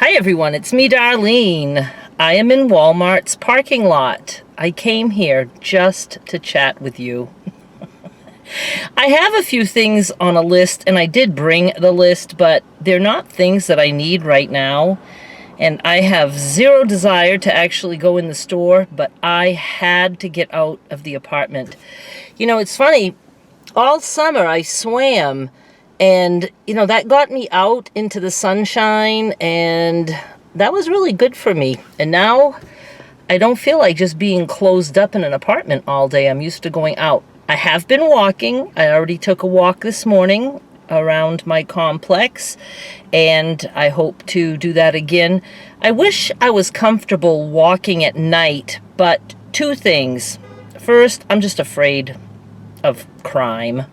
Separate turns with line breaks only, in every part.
Hi everyone, it's me, Darlene. I am in Walmart's parking lot. I came here just to chat with you. I have a few things on a list, and I did bring the list, but they're not things that I need right now. And I have zero desire to actually go in the store, but I had to get out of the apartment. You know, it's funny, all summer I swam, and, that got me out into the sunshine, and that was really good for me. And now I don't feel like just being closed up in an apartment all day. I'm used to going out. I have been walking. I already took a walk this morning around my complex, and I hope to do that again. I wish I was comfortable walking at night, but two things. First, I'm just afraid of crime.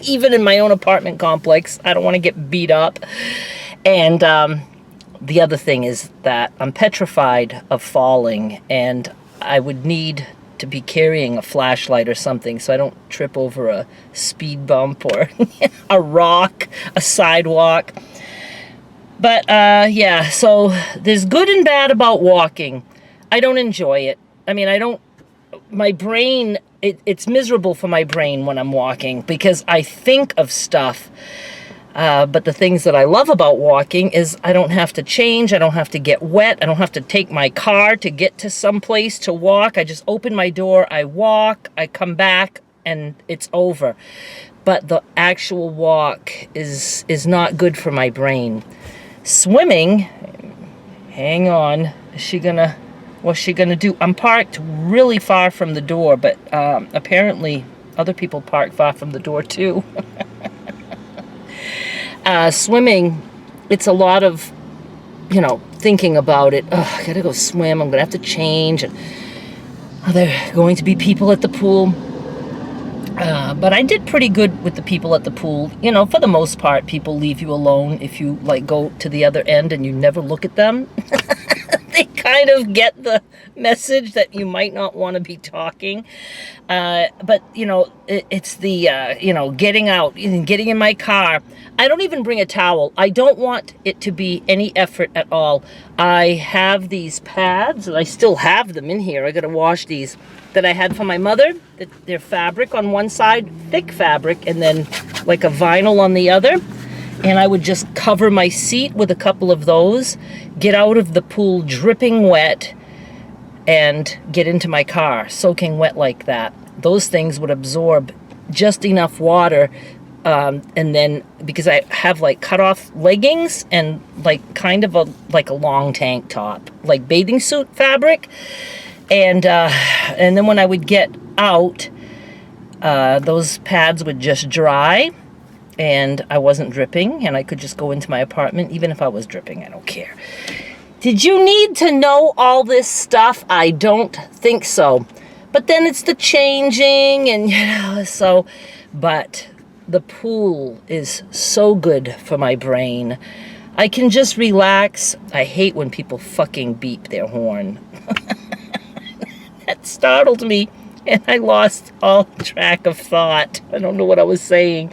Even in my own apartment complex, I don't want to get beat up. And the other thing is that I'm petrified of falling, and I would need to be carrying a flashlight or something so I don't trip over a speed bump or a rock, a sidewalk. But yeah, so there's good and bad about walking. I don't enjoy it. I mean, my brain, it's miserable for my brain when I'm walking because I think of stuff. But the things that I love about walking is I don't have to change. I don't have to get wet. I don't have to take my car to get to some place to walk. I just open my door, I walk, I come back, and it's over. But the actual walk is not good for my brain. Swimming, hang on, what's she gonna do? I'm parked really far from the door, but apparently other people park far from the door too. Swimming, it's a lot of, thinking about it. Oh, I gotta go swim. I'm gonna have to change. And are there going to be people at the pool? But I did pretty good with the people at the pool. For the most part, people leave you alone if you go to the other end and you never look at them. They kind of get the message that you might not want to be talking. But, it's the, getting out and getting in my car. I don't even bring a towel. I don't want it to be any effort at all. I have these pads, and I still have them in here. I got to wash these that I had for my mother. They're fabric on one side, thick fabric, and then like a vinyl on the other. And I would just cover my seat with a couple of those, get out of the pool dripping wet, and get into my car soaking wet like that. Those things would absorb just enough water, and then because I have cut off leggings and kind of a long tank top, like bathing suit fabric, and then when I would get out, those pads would just dry. And I wasn't dripping, and I could just go into my apartment. Even if I was dripping, I don't care. Did you need to know all this stuff? I don't think so. But then it's the changing, and but the pool is so good for my brain. I can just relax. I hate when people fucking beep their horn. That startled me. And I lost all track of thought. I don't know what I was saying.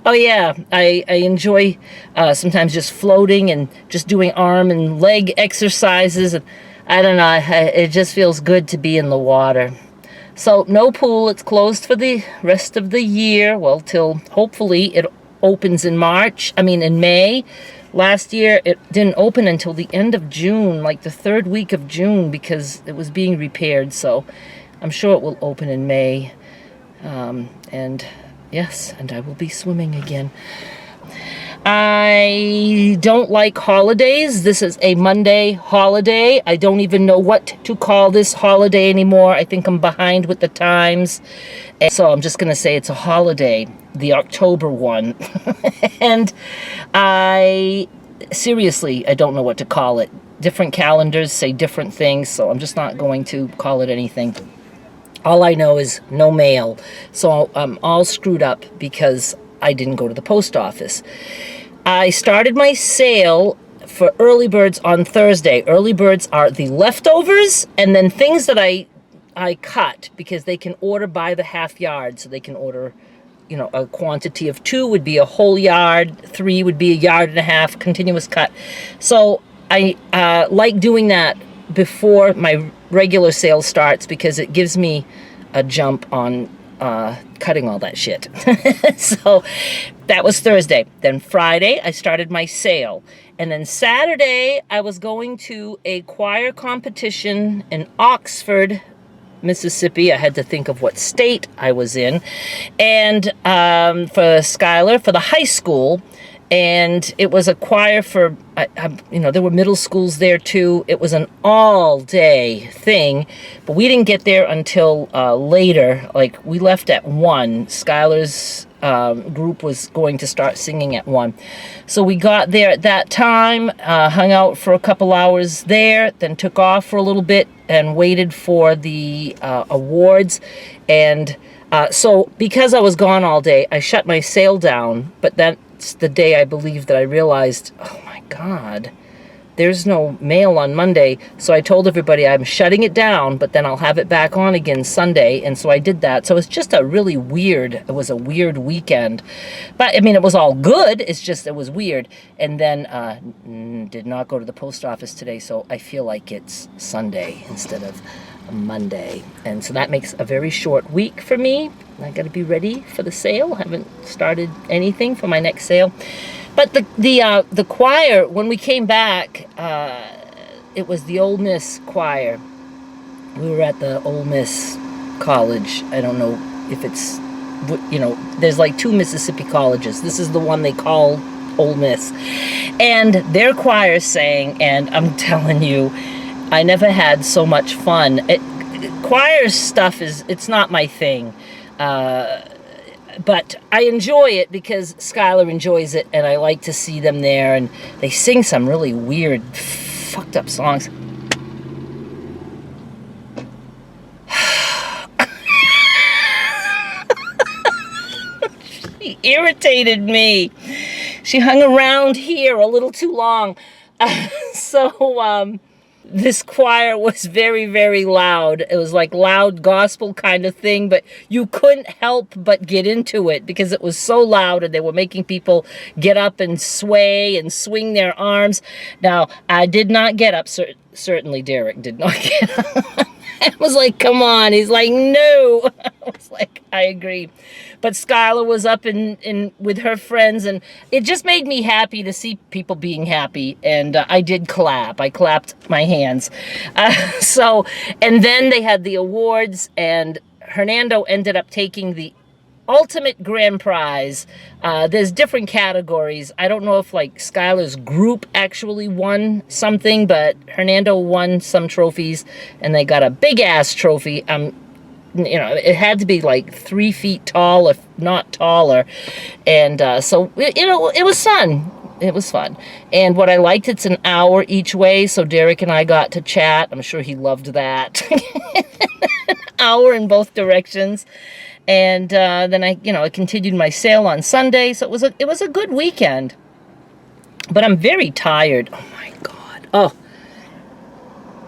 Oh, yeah. I enjoy sometimes just floating and just doing arm and leg exercises. And I don't know. It just feels good to be in the water. So no pool. It's closed for the rest of the year. Well, till hopefully it opens in May. Last year, it didn't open until the end of June, like the third week of June, because it was being repaired. So I'm sure it will open in May, and yes, and I will be swimming again. I don't like holidays. This is a Monday holiday. I don't even know what to call this holiday anymore. I think I'm behind with the times, and so I'm just going to say it's a holiday, the October one. And I don't know what to call it. Different calendars say different things, so I'm just not going to call it anything. All I know is no mail. So I'm all screwed up because I didn't go to the post office. I started my sale for early birds on Thursday. Early birds are the leftovers and then things that I cut because they can order by the half yard. So they can order, a quantity of 2 would be a whole yard, 3 would be a yard and a half, continuous cut. So I like doing that before my regular sale starts because it gives me a jump on cutting all that shit. So that was Thursday. Then Friday, I started my sale. And then Saturday, I was going to a choir competition in Oxford, Mississippi. I had to think of what state I was in. And for Skylar, for the high school. And it was a choir for, there were middle schools there too. It was an all-day thing, but we didn't get there until later. Like, we left at 1. Skylar's group was going to start singing at 1. So we got there at that time, hung out for a couple hours there, then took off for a little bit and waited for the awards. And so because I was gone all day, I shut my sale down, but that's the day I believe that I realized, oh my God, there's no mail on Monday. So I told everybody I'm shutting it down, but then I'll have it back on again Sunday. And so I did that. So it's just it was a weird weekend. But I mean, it was all good. It's just, it was weird. And then did not go to the post office today. So I feel like it's Sunday instead of Monday. And so that makes a very short week for me. I got to be ready for the sale. I haven't started anything for my next sale. But the choir, when we came back, it was the Ole Miss choir. We were at the Ole Miss College. I don't know if it's, there's like 2 Mississippi colleges. This is the one they call Ole Miss. And their choir sang, and I'm telling you, I never had so much fun. Choir stuff it's not my thing. But I enjoy it because Skylar enjoys it, and I like to see them there, and they sing some really weird, fucked up songs. She irritated me. She hung around here a little too long. This choir was very, very loud. It was like loud gospel kind of thing, but you couldn't help but get into it because it was so loud, and they were making people get up and sway and swing their arms. Now, I did not get up. Certainly Derek did not get up. I was like, come on. He's like, no. I was like, I agree. But Skylar was up in with her friends, and it just made me happy to see people being happy. And I did clap. I clapped my hands. And then they had the awards, and Hernando ended up taking the ultimate grand prize. There's different categories. I don't know if like Skylar's group actually won something, but Hernando won some trophies, and they got a big ass trophy. It had to be like 3 feet tall, if not taller. And so it was fun. It was fun. And what I liked, it's an hour each way, so Derek and I got to chat. I'm sure he loved that. An hour in both directions. And then I continued my sale on Sunday, so it was a good weekend. But I'm very tired. Oh my God. Oh.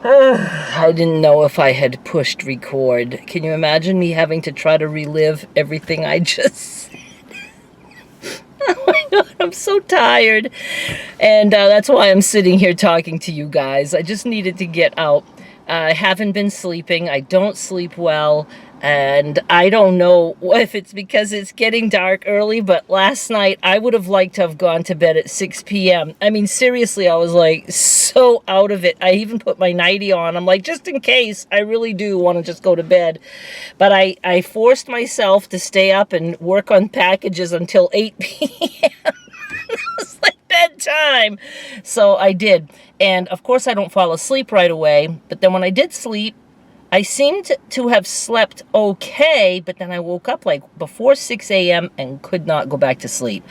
I didn't know if I had pushed record. Can you imagine me having to try to relive everything I just said? Oh my God, I'm so tired. And that's why I'm sitting here talking to you guys. I just needed to get out. I haven't been sleeping. I don't sleep well. And I don't know if it's because it's getting dark early, but last night I would have liked to have gone to bed at 6 p.m. I mean, seriously, I was like so out of it. I even put my nightie on. I'm like, just in case, I really do want to just go to bed. But I forced myself to stay up and work on packages until 8 p.m. It was like bedtime. So I did. And of course, I don't fall asleep right away. But then when I did sleep, I seemed to have slept okay, but then I woke up like before 6 a.m. and could not go back to sleep.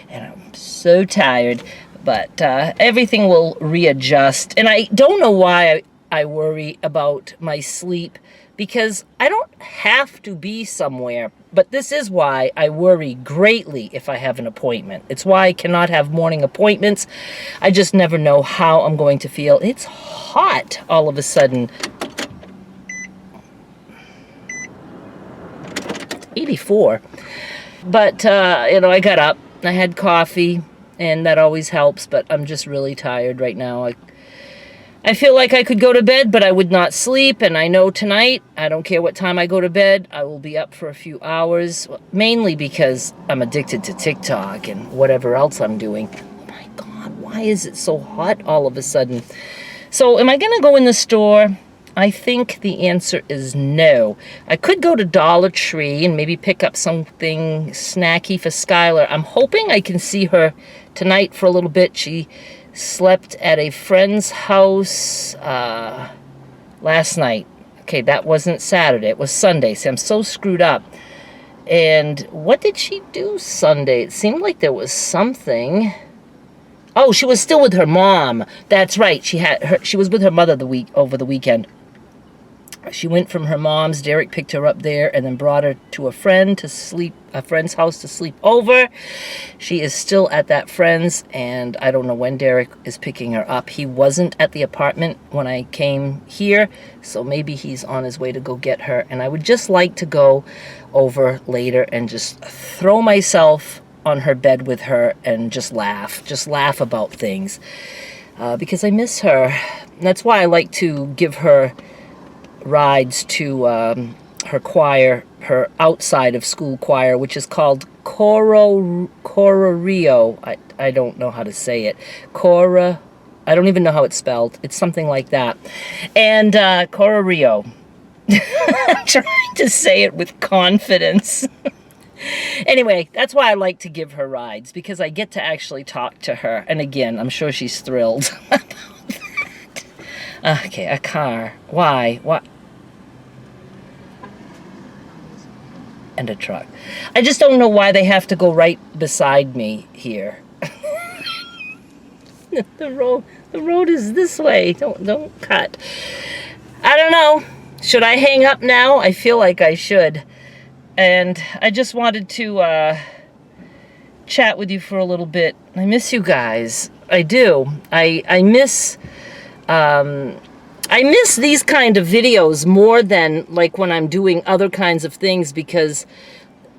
And I'm so tired, but everything will readjust. And I don't know why I worry about my sleep, because I don't have to be somewhere. But this is why I worry greatly if I have an appointment. It's why I cannot have morning appointments. I just never know how I'm going to feel. It's hot all of a sudden. 84. But, I got up, I had coffee, and that always helps, but I'm just really tired right now. I feel like I could go to bed, but I would not sleep, and I know tonight, I don't care what time I go to bed, I will be up for a few hours, mainly because I'm addicted to TikTok and whatever else I'm doing. Oh my God, why is it so hot all of a sudden? So am I going to go in the store? I think the answer is no. I could go to Dollar Tree and maybe pick up something snacky for Skylar. I'm hoping I can see her tonight for a little bit. She slept at a friend's house last night. Okay, that wasn't Saturday. It was Sunday. See, I'm so screwed up. And what did she do Sunday? It seemed like there was something. Oh, she was still with her mom. That's right. She was with her mother over the weekend. She went from her mom's. Derek picked her up there and then brought her to a friend's house to sleep over. She is still at that friend's, and I don't know when Derek is picking her up. He wasn't at the apartment when I came here, so maybe he's on his way to go get her. And I would just like to go over later and just throw myself on her bed with her and just laugh about things, because I miss her. And that's why I like to give her rides to her choir, her outside of school choir, which is called Coro Rio. I don't know how to say it. Cora, I don't even know how it's spelled. It's something like that. And Coro Rio. I'm trying to say it with confidence. Anyway, that's why I like to give her rides, because I get to actually talk to her. And again, I'm sure she's thrilled about that. Okay, a car. Why? What? And a truck. I just don't know why they have to go right beside me here. The road is this way. Don't cut. I don't know. Should I hang up now? I feel like I should. And I just wanted to chat with you for a little bit. I miss you guys. I do. I miss these kind of videos more than like when I'm doing other kinds of things, because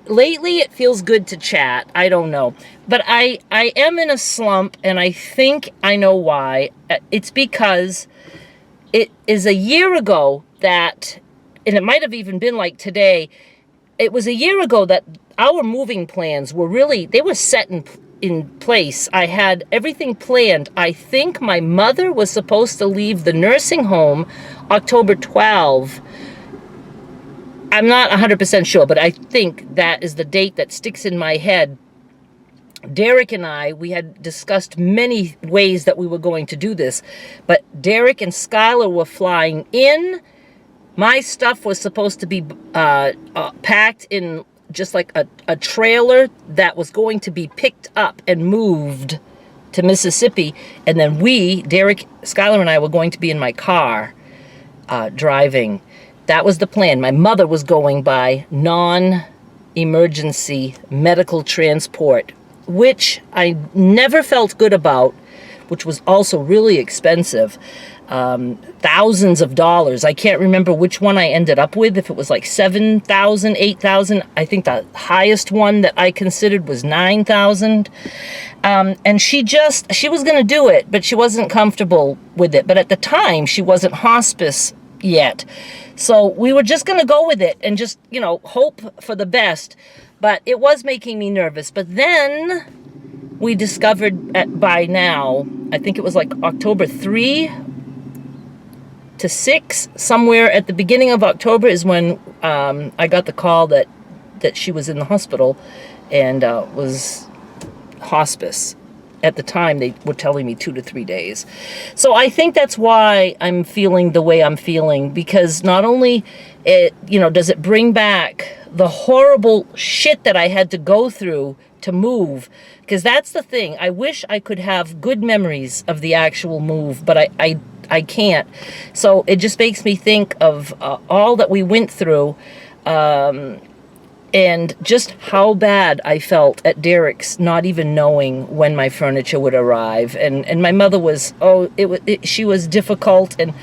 lately it feels good to chat. I don't know. But I am in a slump, and I think I know why. It's because it is a year ago that, and it might have even been like today, it was a year ago that our moving plans were they were set in place. I had everything planned. I think my mother was supposed to leave the nursing home October 12. I'm not 100% sure, but I think that is the date that sticks in my head. Derek and I, we had discussed many ways that we were going to do this, but Derek and Skylar were flying in. My stuff was supposed to be packed in just like a trailer that was going to be picked up and moved to Mississippi. And then Derek, Skylar, and I were going to be in my car driving. That was the plan. My mother was going by non-emergency medical transport, which I never felt good about, which was also really expensive. Thousands of dollars. I can't remember which one I ended up with, if it was like $7,000, $8,000. I think the highest one that I considered was $9,000. And she was going to do it, but she wasn't comfortable with it. But at the time, she wasn't hospice yet. So we were just going to go with it and just, hope for the best. But it was making me nervous. But then we discovered by now, I think it was like October 3 to 6, somewhere at the beginning of October is when I got the call that she was in the hospital and was hospice. At the time, they were telling me 2 to 3 days. So I think that's why I'm feeling the way I'm feeling, because not only does it bring back the horrible shit that I had to go through to move, because that's the thing. I wish I could have good memories of the actual move, but I can't. So it just makes me think of all that we went through, and just how bad I felt at Derek's, not even knowing when my furniture would arrive. And my mother was, she was difficult, and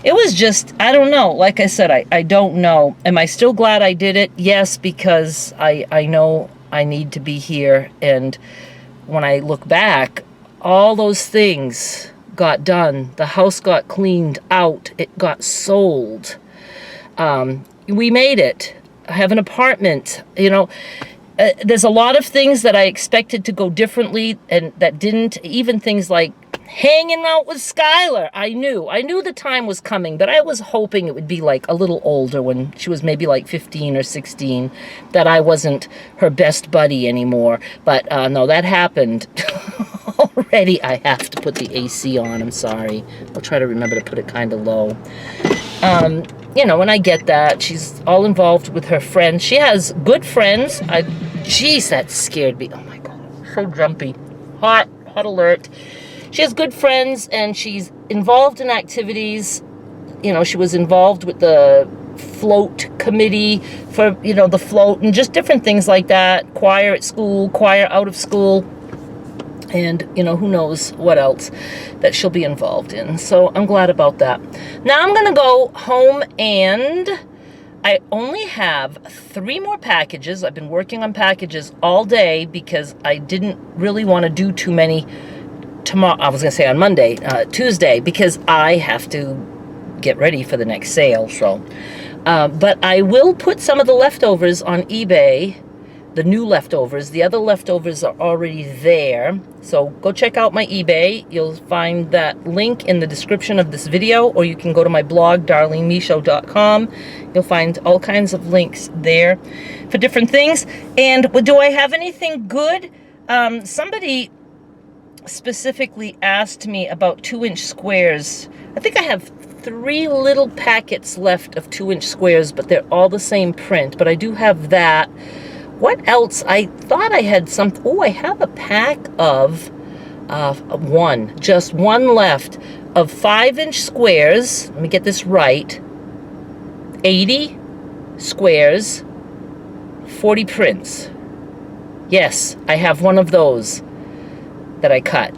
it was just, I don't know. Like I said, I don't know. Am I still glad I did it? Yes, because I know I need to be here, and when I look back, all those things got done. The house got cleaned out. It got sold. We made it. I have an apartment. You know, there's a lot of things that I expected to go differently and that didn't. Even things like hanging out with Skylar. I knew the time was coming, but I was hoping it would be like a little older, when she was maybe like 15 or 16, that I wasn't her best buddy anymore. But no, that happened. Already I have to put the AC on. I'm sorry. I'll try to remember to put it kind of low. You know, and I get that. She's all involved with her friends. She has good friends. Jeez, that scared me. Oh my God, so jumpy. Hot alert. She has good friends, and she's involved in activities. You know, she was involved with the float committee for, you know, the float and just different things like that. Choir at school, choir out of school. And, you know, who knows what else that she'll be involved in. So I'm glad about that. Now I'm going to go home, and I only have 3 more packages. I've been working on packages all day because I didn't really want to do too many tomorrow. I was going to say on Monday, Tuesday, because I have to get ready for the next sale. So, but I will put some of the leftovers on eBay. The new leftovers. The other leftovers are already there. So go check out my eBay. You'll find that link in the description of this video, or you can go to my blog, darlenemisho.com. You'll find all kinds of links there for different things. And do I have anything good? Somebody specifically asked me about 2-inch squares. I think I have 3 little packets left of 2-inch squares, but they're all the same print. But I do have that. What else? I thought I had some. Oh, I have a pack of just one left of 5-inch squares. Let me get this right. 80 squares, 40 prints. Yes, I have one of those that I cut.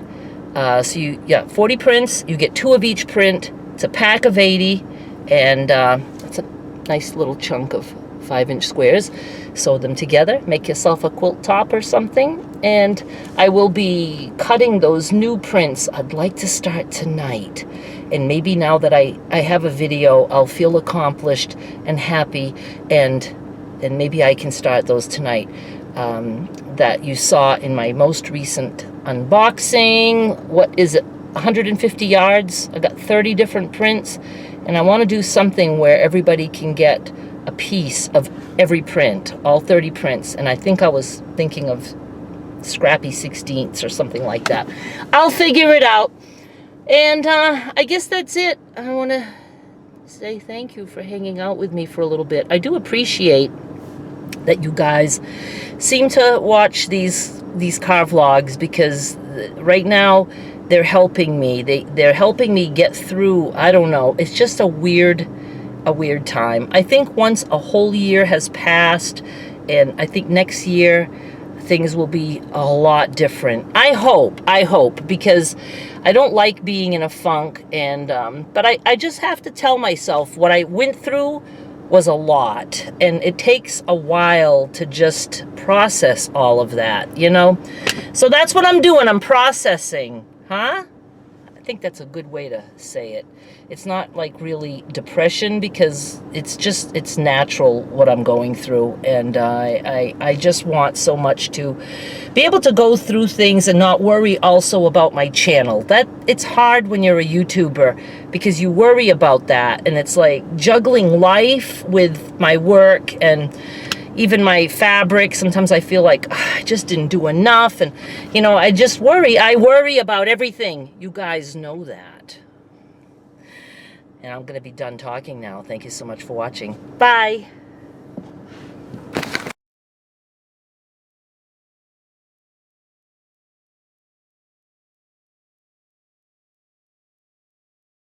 So 40 prints. You get 2 of each print. It's a pack of 80, and that's a nice little chunk of 5-inch squares. Sew them together, make yourself a quilt top or something, and I will be cutting those new prints. I'd like to start tonight, and maybe now that I have a video, I'll feel accomplished and happy, and maybe I can start those tonight. That you saw in my most recent unboxing. What is it? 150 yards. I got 30 different prints, and I want to do something where everybody can get a piece of every print, all 30 prints. And I think I was thinking of scrappy 16ths or something like that. I'll figure it out. And I guess that's it. I want to say thank you for hanging out with me for a little bit. I do appreciate that you guys seem to watch these car vlogs, because right now they're helping me. They're helping me get through, I don't know, it's just a weird time. I think once a whole year has passed, and I think next year things will be a lot different. I hope, because I don't like being in a funk, and but I just have to tell myself what I went through was a lot, and it takes a while to just process all of that, you know? So that's what I'm doing. I'm processing, huh? I think that's a good way to say it. It's not like really depression, because it's natural what I'm going through, and I just want so much to be able to go through things and not worry also about my channel. That it's hard when you're a YouTuber, because you worry about that, and it's like juggling life with my work and even my fabric. Sometimes I feel like I just didn't do enough, and you know, I just worry. I worry about everything. You guys know that. And I'm going to be done talking now. Thank you so much for watching. Bye.